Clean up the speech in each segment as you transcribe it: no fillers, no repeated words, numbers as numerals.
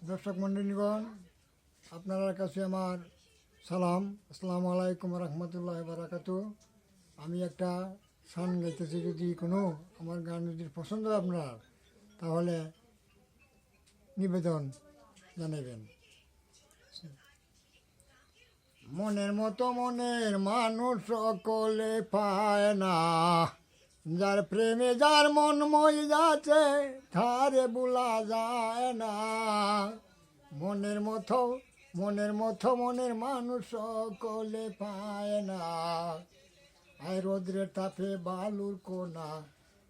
দর্শক মণ্ডলীগণ, আপনার কাছে আমার সালাম। আসসালামু আলাইকুম রহমতুল্লাহ বারাকাতু। আমি একটা গান গাইতেছি, যদি কোনো আমার গান যদি পছন্দ হয় আপনার, তাহলে নিবেদন জানাবেন। মনের মতো মনের মানুষ সকলে পায় না, যার প্রেমে যার মন মই যাচ্ছে তারে ভোলা যায় না। মনের মানুষ সকলে পায় না, আয় রোদ্রের তাপে বালুর কোনা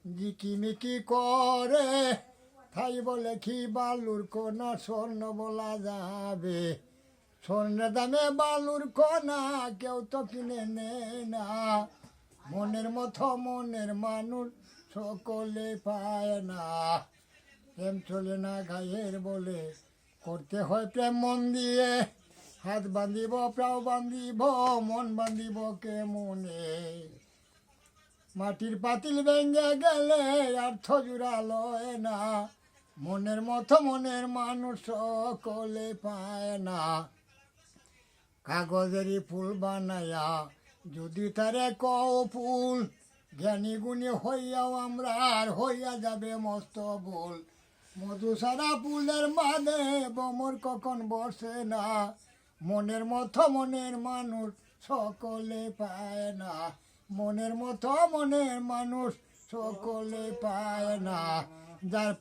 ঝিকিমিকি করে, তাই বলে কি বালুর কোনা স্বর্ণ বলা যাবে? স্বর্ণের দামে বালুর কোনা কেউ তো কিনে নেয় না। মনের মানুষ সকলে পায় না, প্রেম চলে না গায়ের বলে, করতে হয় প্রেম মন দিয়ে। হাত বান্ধিব প্রাও বান্ধিব, মন বান্ধিব কে মনে। মাটির পাতিল ভেঙে গেলে অর্থ জুড়ালয় না, মনের মানুষ সকলে পায় না। কাগজেরই ফুল বানায়া যদি তারে কও ফুল, জ্ঞানী গুণী হইয়াও আমরা আর হইয়া যাবে মস্ত ভুল। মধু সারা ফুলের মাঝে বমর কখন বসে না, মনের মানুষ সকলে পায় না। মনের মানুষ সকলে পায় না, যার